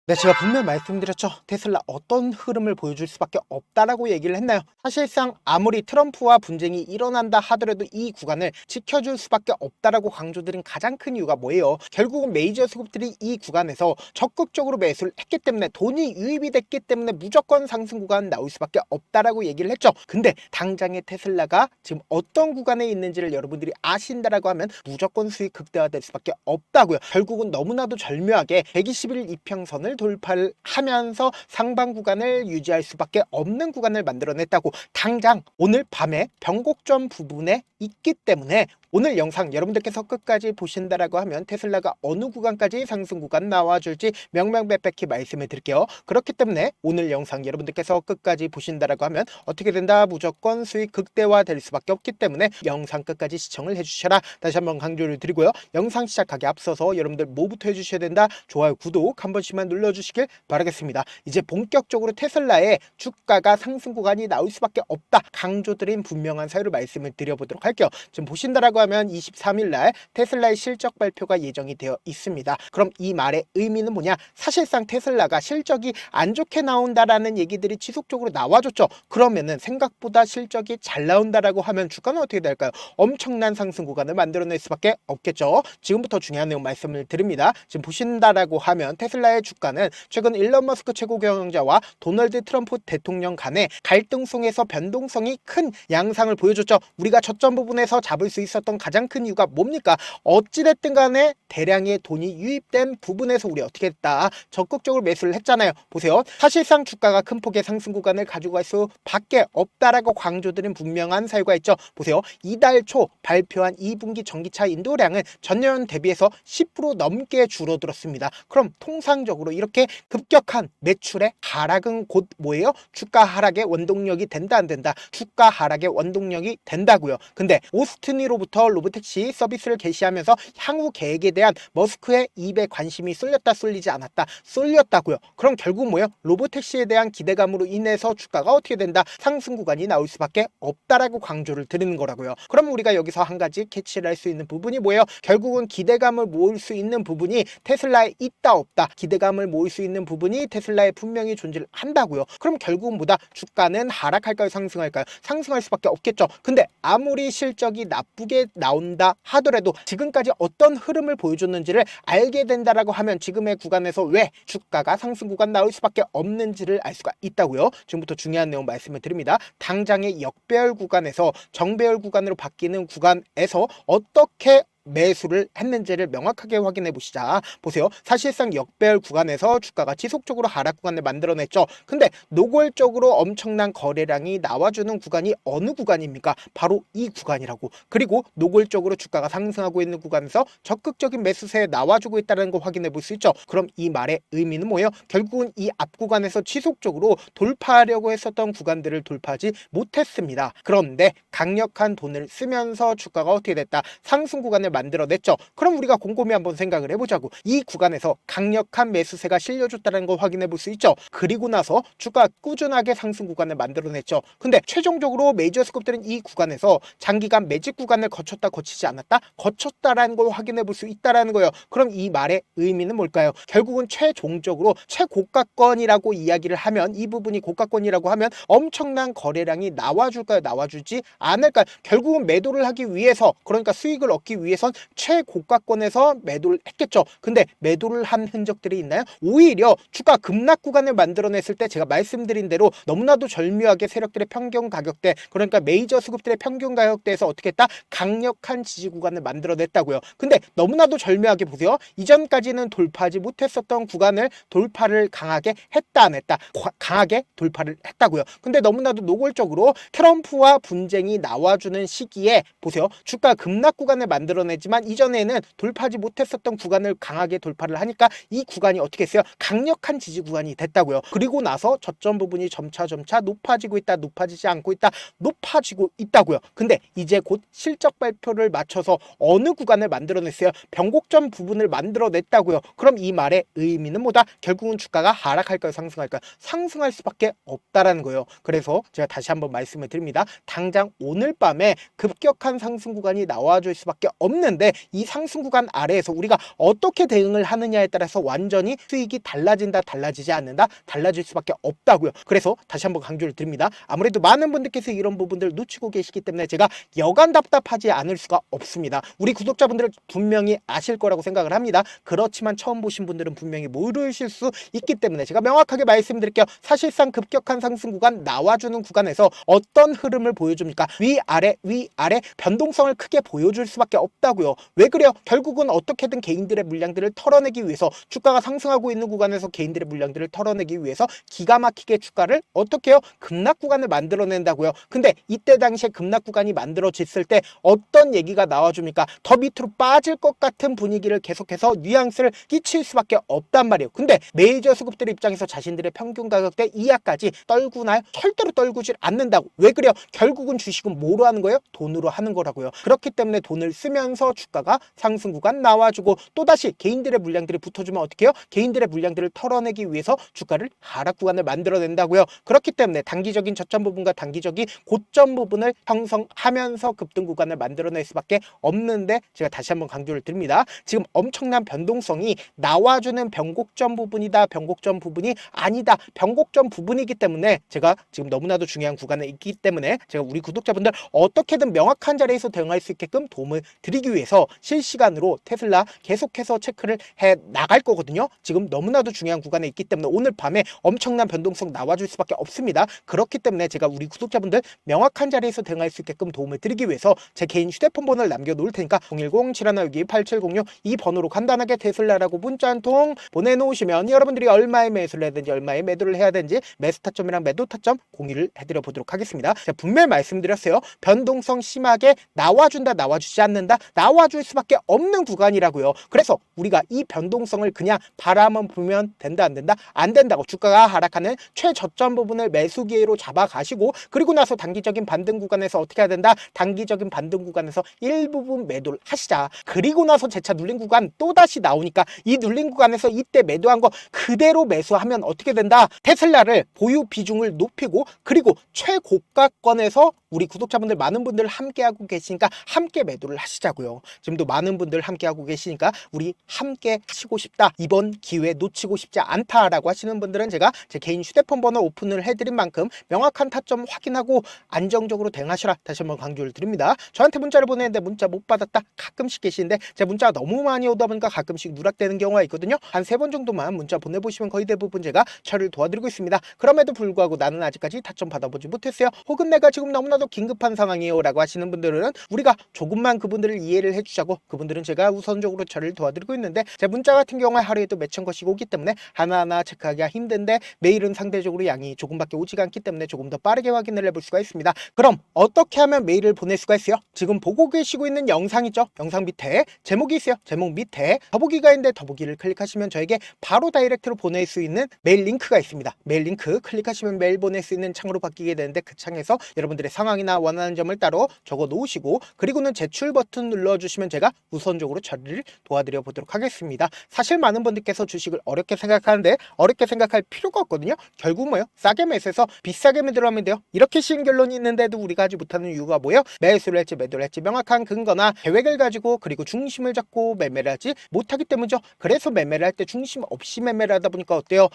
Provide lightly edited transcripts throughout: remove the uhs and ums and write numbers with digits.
네, 제가 분명히 말씀드렸죠. 테슬라 어떤 흐름을 보여줄 수밖에 없다라고 얘기를 했나요? 사실상 아무리 트럼프와 분쟁이 일어난다 하더라도 이 구간을 지켜줄 수밖에 없다라고 강조드린 가장 큰 이유가 뭐예요? 결국은 메이저 수급들이 이 구간에서 적극적으로 매수를 했기 때문에 돈이 유입이 됐기 때문에 무조건 상승 구간 나올 수밖에 없다라고 얘기를 했죠. 근데 당장의 테슬라가 지금 어떤 구간에 있는지를 여러분들이 아신다라고 하면 무조건 수익 극대화될 수밖에 없다고요. 결국은 너무나도 절묘하게 120일 이평선을 돌파를 하면서 상방 구간을 유지할 수밖에 없는 구간을 만들어냈다고 당장 오늘 밤에 변곡점 부분에 있기 때문에 오늘 영상 여러분들께서 끝까지 보신다라고 하면 테슬라가 어느 구간까지 상승 구간 나와줄지 명명백백히 말씀을 드릴게요. 그렇기 때문에 오늘 영상 여러분들께서 끝까지 보신다라고 하면 어떻게 된다? 무조건 수익 극대화 될 수밖에 없기 때문에 영상 끝까지 시청을 해주셔라. 다시 한번 강조를 드리고요. 영상 시작하기 앞서서 여러분들 뭐부터 해주셔야 된다? 좋아요, 구독 한 번씩만 눌러주시길 바라겠습니다. 이제 본격적으로 테슬라의 주가가 상승 구간이 나올 수밖에 없다. 강조드린 분명한 사유를 말씀을 드려보도록 할게요. 지금 보신다라고 하면 23일 날 테슬라의 실적 발표가 예정이 되어 있습니다. 그럼 이 말의 의미는 뭐냐? 사실상 테슬라가 실적이 안 좋게 나온다라는 얘기들이 지속적으로 나와줬죠. 그러면은 생각보다 실적이 잘 나온다라고 하면 주가는 어떻게 될까요? 엄청난 상승 구간을 만들어낼 수밖에 없겠죠. 지금부터 중요한 내용 말씀을 드립니다. 지금 보신다라고 하면 테슬라의 주가는 최근 일론 머스크 최고 경영자와 도널드 트럼프 대통령 간의 갈등성에서 변동성이 큰 양상을 보여줬죠. 우리가 저점 부분에서 잡을 수 있었던 가장 큰 이유가 뭡니까? 어찌됐든 간에 대량의 돈이 유입된 부분에서 우리 어떻게 했다? 적극적으로 매수를 했잖아요. 보세요. 사실상 주가가 큰 폭의 상승 구간을 가지고 갈 수밖에 없다라고 강조드린 분명한 사유가 있죠. 보세요. 이달 초 발표한 2분기 전기차 인도량은 전년 대비해서 10% 넘게 줄어들었습니다. 그럼 통상적으로 이렇게 급격한 매출의 하락은 곧 뭐예요? 주가 하락의 원동력이 된다 안 된다? 주가 하락의 원동력이 된다고요. 근데 오스틴으로부터 로보택시 서비스를 개시하면서 향후 계획에 대한 머스크의 입에 관심이 쏠렸다 쏠리지 않았다? 쏠렸다고요. 그럼 결국 뭐예요? 로보택시에 대한 기대감으로 인해서 주가가 어떻게 된다? 상승 구간이 나올 수밖에 없다라고 강조를 드리는 거라고요. 그럼 우리가 여기서 한 가지 캐치를 할 수 있는 부분이 뭐예요? 결국은 기대감을 모을 수 있는 부분이 테슬라에 있다 없다? 기대감을 모을 수 있는 부분이 테슬라에 분명히 존재를 한다고요. 그럼 결국은 뭐다? 주가는 하락할까요? 상승할까요? 상승할 수밖에 없겠죠. 근데 아무리 실적이 나쁘게 나온다 하더라도 지금까지 어떤 흐름을 보여줬는지를 알게 된다라고 하면 지금의 구간에서 왜 주가가 상승 구간 나올 수밖에 없는지를 알 수가 있다고요. 지금부터 중요한 내용 말씀을 드립니다. 당장의 역배열 구간에서 정배열 구간으로 바뀌는 구간에서 어떻게 매수를 했는지를 명확하게 확인해 보시자. 보세요. 사실상 역배열 구간에서 주가가 지속적으로 하락 구간을 만들어냈죠. 근데 노골적으로 엄청난 거래량이 나와주는 구간이 어느 구간입니까? 바로 이 구간이라고. 그리고 노골적으로 주가가 상승하고 있는 구간에서 적극적인 매수세에 나와주고 있다는 걸 확인해 볼 수 있죠. 그럼 이 말의 의미는 뭐예요? 결국은 이 앞 구간에서 지속적으로 돌파하려고 했었던 구간들을 돌파하지 못했습니다. 그런데 강력한 돈을 쓰면서 주가가 어떻게 됐다? 상승 구간을 만들어냈죠. 그럼 우리가 곰곰이 한번 생각을 해보자고. 이 구간에서 강력한 매수세가 실려줬다는 걸 확인해 볼 수 있죠. 그리고 나서 주가 꾸준하게 상승 구간을 만들어냈죠. 근데 최종적으로 메이저 스컵들은 이 구간에서 장기간 매직 구간을 거쳤다 거치지 않았다? 거쳤다라는 걸 확인해 볼 수 있다라는 거예요. 그럼 이 말의 의미는 뭘까요? 결국은 최종적으로 최고가권이라고 이야기를 하면 이 부분이 고가권이라고 하면 엄청난 거래량이 나와줄까요? 나와주지 않을까요? 결국은 매도를 하기 위해서 그러니까 수익을 얻기 위해선 최고가권에서 매도를 했겠죠. 근데 매도를 한 흔적들이 있나요? 오히려 주가 급락 구간을 만들어냈을 때 제가 말씀드린 대로 너무나도 절묘하게 세력들의 평균 가격대 그러니까 메이저 수급들의 평균 가격대에서 어떻게 했다? 강력한 지지 구간을 만들어냈다고요. 근데 너무나도 절묘하게 보세요. 이전까지는 돌파하지 못했었던 구간을 돌파를 강하게 했다 안 했다? 강하게 돌파를 했다고요. 근데 너무나도 노골적으로 트럼프와 분쟁이 나와주는 시기에 보세요. 주가 급락 구간을 만들어내지만 이전에는 돌파하지 못했었던 구간을 강하게 돌파를 하니까 이 구간이 어떻게 했어요? 강력한 지지 구간이 됐다고요. 그리고 나서 저점 부분이 점차 높아지고 있다, 높아지지 않고 있다, 높아지고 있다고요. 근데 이제 곧 실적 발표를 맞춰서 어느 구간을 만들어냈어요? 변곡점 부분을 만들어냈다고요. 그럼 이 말의 의미는 뭐다? 결국은 주가가 하락할까요? 상승할까요? 상승할 수밖에 없다라는 거예요. 그래서 제가 다시 한번 말씀을 드립니다. 당장 오늘 밤에 급격한 상승 구간이 나와줄 수밖에 없는 없는데 이 상승 구간 아래에서 우리가 어떻게 대응을 하느냐에 따라서 완전히 수익이 달라진다, 달라지지 않는다, 달라질 수밖에 없다고요. 그래서 다시 한번 강조를 드립니다. 아무래도 많은 분들께서 이런 부분들 놓치고 계시기 때문에 제가 여간 답답하지 않을 수가 없습니다. 우리 구독자분들은 분명히 아실 거라고 생각을 합니다. 그렇지만 처음 보신 분들은 분명히 모르실 수 있기 때문에 제가 명확하게 말씀드릴게요. 사실상 급격한 상승 구간, 나와주는 구간에서 어떤 흐름을 보여줍니까? 위아래 위아래 변동성을 크게 보여줄 수밖에 없다고요. 왜 그래요? 결국은 어떻게든 개인들의 물량들을 털어내기 위해서, 주가가 상승하고 있는 구간에서 개인들의 물량들을 털어내기 위해서 기가 막히게 주가를 어떻게 해요? 급락 구간을 만들어낸다고요. 근데 이때 당시에 급락 구간이 만들어졌을 때 어떤 얘기가 나와줍니까? 더 밑으로 빠질 것 같은 분위기를 계속해서 뉘앙스를 끼칠 수밖에 없단 말이에요. 근데 메이저 수급들 입장에서 자신들의 평균 가격대 이하까지 떨구나요? 절대로 떨구질 않는다고. 왜 그래요? 결국은 주식은 뭐로 하는 거예요? 돈으로 하는 거라고요. 그렇기 때문에 돈을 쓰면서 주가가 상승 구간 나와주고 또다시 개인들의 물량들이 붙어주면 어떻게 해요? 개인들의 물량들을 털어내기 위해서 주가를 하락 구간을 만들어낸다고요. 그렇기 때문에 단기적인 저점 부분과 단기적인 고점 부분을 형성하면서 급등 구간을 만들어낼 수밖에 없는데, 제가 다시 한번 강조를 드립니다. 지금 엄청난 변동성이 나와주는 변곡점 부분이다, 변곡점 부분이 아니다, 변곡점 부분이기 때문에 제가 지금 너무나도 중요한 구간에 있기 때문에 제가 우리 구독자분들 어떻게든 명확한 자리에서 대응할 수 있게끔 도움을 드리기 위해서 실시간으로 테슬라 계속해서 체크를 해 나갈 거거든요. 지금 너무나도 중요한 구간에 있기 때문에 오늘 밤에 엄청난 변동성 나와줄 수밖에 없습니다. 그렇기 때문에 제가 우리 구독자분들 명확한 자리에서 대응할 수 있게끔 도움을 드리기 위해서 제 개인 휴대폰 번호를 남겨놓을 테니까 010-7162-8706 이 번호로 간단하게 테슬라라고 문자 한 통 보내놓으시면 여러분들이 얼마에 매수를 해야 되는지, 얼마에 매도를 해야 되는지, 매수 타점이랑 매도 타점 공유를 해드려 보도록 하겠습니다. 제가 분명히 말씀드렸어요. 변동성 심하게 나와준다, 나와주지 않는다, 나와줄 수밖에 없는 구간이라고요. 그래서 우리가 이 변동성을 그냥 바라만 보면 된다, 안 된다? 안 된다고. 주가가 하락하는 최저점 부분을 매수 기회로 잡아가시고, 그리고 나서 단기적인 반등 구간에서 어떻게 해야 된다? 단기적인 반등 구간에서 일부분 매도를 하시자. 그리고 나서 재차 눌린 구간 또다시 나오니까 이 눌린 구간에서 이때 매도한 거 그대로 매수하면 어떻게 된다? 테슬라를 보유 비중을 높이고, 그리고 최고가권에서 우리 구독자분들 많은 분들 함께하고 계시니까 함께 매도를 하시자고요. 지금도 많은 분들 함께하고 계시니까 우리 함께 하시고 싶다, 이번 기회 놓치고 싶지 않다라고 하시는 분들은 제가 제 개인 휴대폰 번호 오픈을 해드린 만큼 명확한 타점 확인하고 안정적으로 대응하시라 다시 한번 강조를 드립니다. 저한테 문자를 보내는데 문자 못 받았다 가끔씩 계시는데 제 문자가 너무 많이 오다 보니까 가끔씩 누락되는 경우가 있거든요. 한 3번 정도만 문자 보내보시면 거의 대부분 제가 처리를 도와드리고 있습니다. 그럼에도 불구하고 나는 아직까지 타점 받아보지 못했어요, 혹은 내가 지금 너무나도 긴급한 상황이에요 라고 하시는 분들은 우리가 조금만 그분들을 이해를 해주자고, 그분들은 제가 우선적으로 처리를 도와드리고 있는데, 제 문자 같은 경우에 하루에도 몇천 것이 오기 때문에 하나하나 체크하기가 힘든데 메일은 상대적으로 양이 조금밖에 오지가 않기 때문에 조금 더 빠르게 확인을 해볼 수가 있습니다. 그럼 어떻게 하면 메일을 보낼 수가 있어요? 지금 보고 계시고 있는 영상 있죠? 영상 밑에 제목이 있어요. 제목 밑에 더보기가 있는데 더보기를 클릭하시면 저에게 바로 다이렉트로 보낼 수 있는 메일 링크가 있습니다. 메일 링크 클릭하시면 메일 보낼 수 있는 창으로 바뀌게 되는데, 그 창에서 여러분들의 상황이나 원하는 점을 따로 적어 놓으시고, 그리고는 제출 버튼 눌러주시면 제가 우선적으로 처리를 도와드려 보도록 하겠습니다. 사실 많은 분들께서 주식을 어렵게 생각하는데 어렵게 생각할 필요가 없거든요. 결국 뭐예요? 싸게 매수해서 비싸게 매도를 하면 돼요. 이렇게 쉬운 결론이 있는데도 우리가 하지 못하는 이유가 뭐예요? 매수를 할지 매도를 할지 명확한 근거나 계획을 가지고, 그리고 중심을 잡고 매매를 하지 못하기 때문이죠. 그래서 매매를 할 때 중심 없이 매매를 하다 보니까 어때요?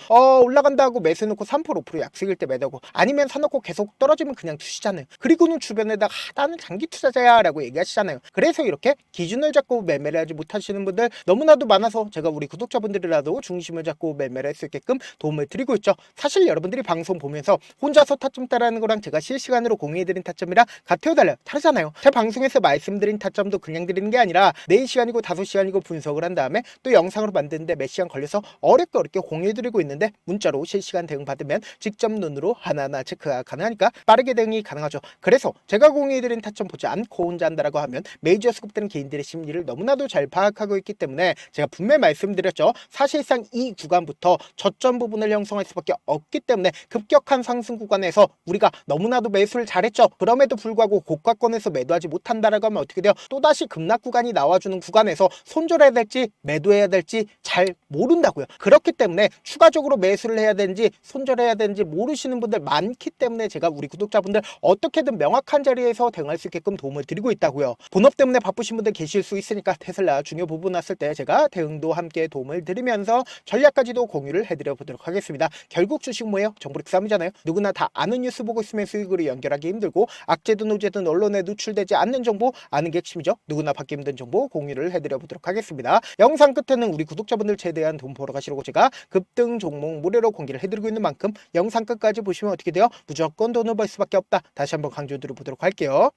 올라간다 하고 매수해놓고 3% 5% 약속일 때 매도하고, 아니면 사놓고 계속 떨어지면 그냥 투시잖아요. 그리고는 주변에다가 나는 장기 투자자야 라고 얘기하시잖아요. 그래서 이렇게 기준을 잡고 매매를 하지 못하시는 분들 너무나도 많아서 제가 우리 구독자분들이라도 중심을 잡고 매매를 할 수 있게끔 도움을 드리고 있죠. 사실 여러분들이 방송 보면서 혼자서 타점 따라하는 거랑 제가 실시간으로 공유해드린 타점이랑 같아요, 달라요? 다르잖아요. 제 방송에서 말씀드린 타점도 그냥 드리는 게 아니라 4시간이고 5시간이고 분석을 한 다음에 또 영상으로 만드는데 몇 시간 걸려서 어렵게 공유해드리고 있는데, 문자로 실시간 대응 받으면 직접 눈으로 하나하나 체크가 가능하니까 빠르게 대응이 가능하죠. 그래서 제가 공유해드린 타점 보지 않고 혼자 한다라고 하면 메이저 수급되는 개인들의 심리를 너무나도 잘 파악하고 있기 때문에 제가 분명히 말씀드렸죠. 사실상 이 구간부터 저점 부분을 형성할 수밖에 없기 때문에 급격한 상승 구간에서 우리가 너무나도 매수를 잘했죠. 그럼에도 불구하고 고가권에서 매도하지 못한다라고 하면 어떻게 돼요? 또다시 급락 구간이 나와주는 구간에서 손절해야 될지 매도해야 될지 잘 모른다고요. 그렇기 때문에 추가적으로 매수를 해야 되는지 손절해야 되는지 모르시는 분들 많기 때문에 제가 우리 구독자분들 어떻게든 명확한 자리에서 대응할 수 있게끔 도움을 드리고 있다고요. 본업 때문에 바쁘신 분들 계실 수 있으니까 테슬라 중요 부분 왔을 때 제가 대응도 함께 도움을 드리면서 전략까지도 공유를 해드려 보도록 하겠습니다. 결국 주식 뭐예요? 정보력 싸움이잖아요. 누구나 다 아는 뉴스 보고 있으면 수익으로 연결하기 힘들고 악재든 호재든 언론에 노출되지 않는 정보 아는 게 핵심이죠. 누구나 받기 힘든 정보 공유를 해드려 보도록 하겠습니다. 영상 끝에는 우리 구독자분들 최대한 돈 벌어 가시려고 제가 급등 종목 무료로 공개를 해드리고 있는 만큼 영상 끝까지 보시면 어떻게 돼요? 무조건 돈을 벌 수밖에 없다. 다시 한번 강조드려 보도록 할게요.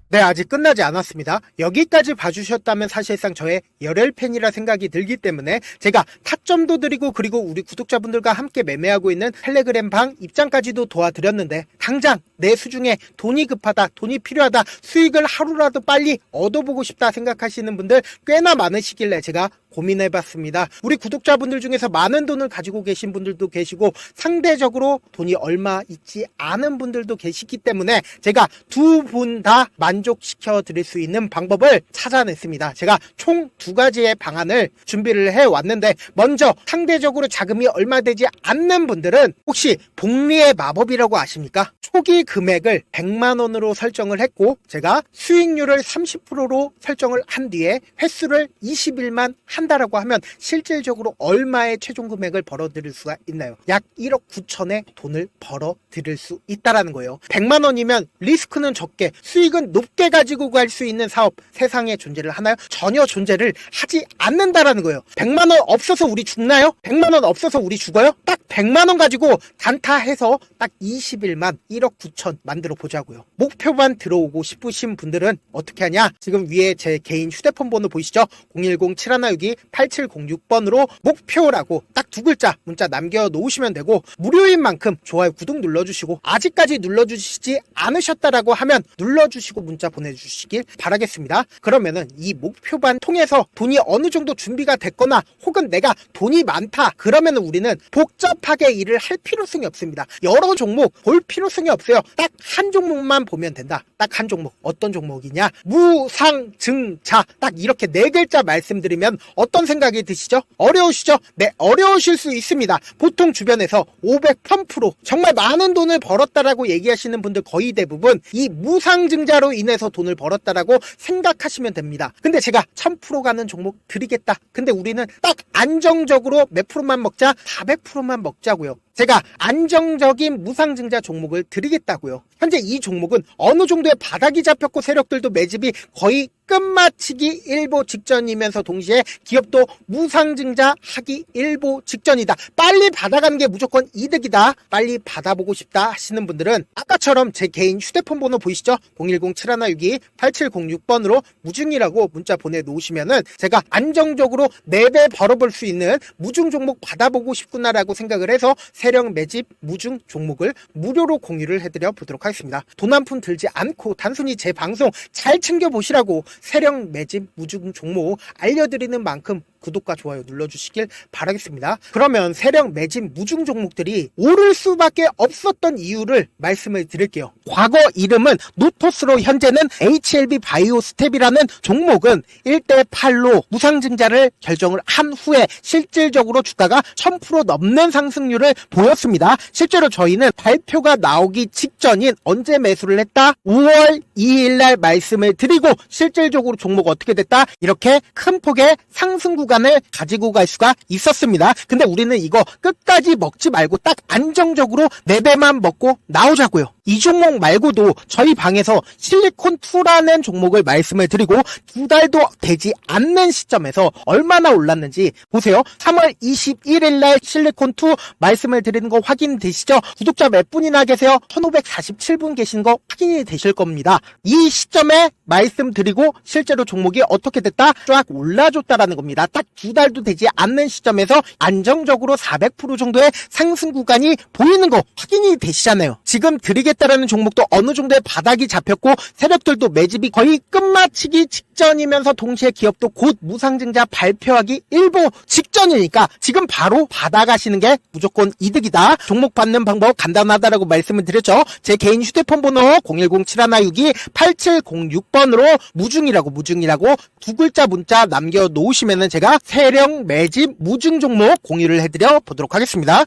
네, 아직 끝나지 않았습니다. 여기까지 봐주셨다면 사실상 저의 열혈 팬이라 생각이 들기 때문에 제가 타점도 드리고 그리고 우리 구독자분들과 함께 매매하고 있는 텔레그램 방 입장까지도 도와드렸는데 당장 내 수중에 돈이 급하다, 돈이 필요하다, 수익을 하루라도 빨리 얻어보고 싶다 생각하시는 분들 꽤나 많으시길래 제가 고민해봤습니다. 우리 구독자분들 중에서 많은 돈을 가지고 계신 분들도 계시고 상대적으로 돈이 얼마 있지 않은 분들도 계시기 때문에 제가 두 분 다 만족시켜 드릴 수 있는 방법을 찾아냈습니다. 제가 총 두 가지의 방안을 준비를 해왔는데 먼저 상대적으로 자금이 얼마 되지 않는 분들은 혹시 복리의 마법이라고 아십니까? 초기 금액을 100만원으로 설정을 했고 제가 수익률을 30%로 설정을 한 뒤에 횟수를 20일만 한다라고 하면 실질적으로 얼마의 최종 금액을 벌어들일 수가 있나요? 약 1억 9천의 돈을 벌어들일 수 있다라는 거예요. 100만원이면 리스크는 적게 수익은 높게 가지고 갈 수 있는 사업 세상에 존재를 하나요? 전혀 존재를 하지 않는다라는 거예요. 100만원 없어서 우리 죽나요? 100만원 없어서 우리 죽어요? 딱 100만원 가지고 단타해서 딱 20일만 1억 9천 만들어 보자고요. 목표만 들어오고 싶으신 분들은 어떻게 하냐? 지금 위에 제 개인 휴대폰 번호 보이시죠? 010-7162-8706번으로 목표라고 딱 두 글자 문자 남겨놓으시면 되고 무료인 만큼 좋아요 구독 눌러주시고 아직까지 눌러주시지 않으셨다라고 하면 눌러주시고 문자 보내주시길 바라겠습니다. 그러면은 이 목표반 통해서 돈이 어느 정도 준비가 됐거나 혹은 내가 돈이 많다 그러면은 우리는 복잡하게 일을 할 필요성이 없습니다. 여러 종목 볼 필요성이 없어요. 딱 한 종목만 보면 된다. 딱 한 종목. 어떤 종목이냐? 무상증자. 딱 이렇게 네 글자 말씀드리면 어떤 생각이 드시죠? 어려우시죠? 네, 어려우실 수 있습니다. 보통 주변에서 500, 1000% 정말 많은 돈을 벌었다라고 얘기하시는 분들 거의 대부분 이 무상증자로 인해서 돈을 벌었다라고 생각하시면 됩니다. 근데 제가 1000% 가는 종목 드리겠다. 근데 우리는 딱 안정적으로 몇 프로만 먹자? 400%만 먹자고요. 제가 안정적인 무상증자 종목을 드리겠다고요. 현재 이 종목은 어느 정도의 바닥이 잡혔고 세력들도 매집이 거의 끝마치기 일보 직전이면서 동시에 기업도 무상증자 하기 일보 직전이다. 빨리 받아가는 게 무조건 이득이다. 빨리 받아보고 싶다 하시는 분들은 아까처럼 제 개인 휴대폰 번호 보이시죠? 010-7162-8706번으로 무중이라고 문자 보내놓으시면은 제가 안정적으로 4배 벌어볼 수 있는 무중 종목 받아보고 싶구나라고 생각을 해서 세력 매집 무중 종목을 무료로 공유를 해드려 보도록 하겠습니다. 돈 한 푼 들지 않고 단순히 제 방송 잘 챙겨보시라고 세력 매집 무중 종목 알려드리는 만큼 구독과 좋아요 눌러주시길 바라겠습니다. 그러면 세력 매집 무중 종목들이 오를 수밖에 없었던 이유를 말씀을 드릴게요. 과거 이름은 노토스로 현재는 HLB 바이오스텝이라는 종목은 1대8로 무상증자를 결정을 한 후에 실질적으로 주가가 1000% 넘는 상승률을 보였습니다. 실제로 저희는 발표가 나오기 직전인 언제 매수를 했다? 5월 2일날 말씀을 드리고 실질적으로 종목 어떻게 됐다? 이렇게 큰 폭의 상승 구간을 가지고 갈 수가 있었습니다. 근데 우리는 이거 끝까지 먹지 말고 딱 안정적으로 4배만 먹고 나오자고요. 이 종목 말고도 저희 방에서 실리콘2라는 종목을 말씀을 드리고 2달도 되지 않는 시점에서 얼마나 올랐는지 보세요. 3월 21일 날 실리콘2 말씀을 드리는 거 확인되시죠? 구독자 몇 분이나 계세요? 1547분 계신 거 확인이 되실 겁니다. 이 시점에 말씀드리고 실제로 종목이 어떻게 됐다? 쫙 올라줬다라는 겁니다. 딱 2달도 되지 않는 시점에서 안정적으로 400% 정도의 상승 구간이 보이는 거 확인이 되시잖아요. 지금 드리겠다라는 종목도 어느 정도의 바닥이 잡혔고 세력들도 매집이 거의 끝마치기 직전이면서 동시에 기업도 곧 무상증자 발표하기 일보 직전이니까 지금 바로 받아가시는 게 무조건 이득이다. 종목 받는 방법 간단하다라고 말씀을 드렸죠. 제 개인 휴대폰 번호 010-7162-8706번으로 무중이라고 두 글자 문자 남겨놓으시면은 제가 세력 매집 무중 종목 공유를 해드려 보도록 하겠습니다.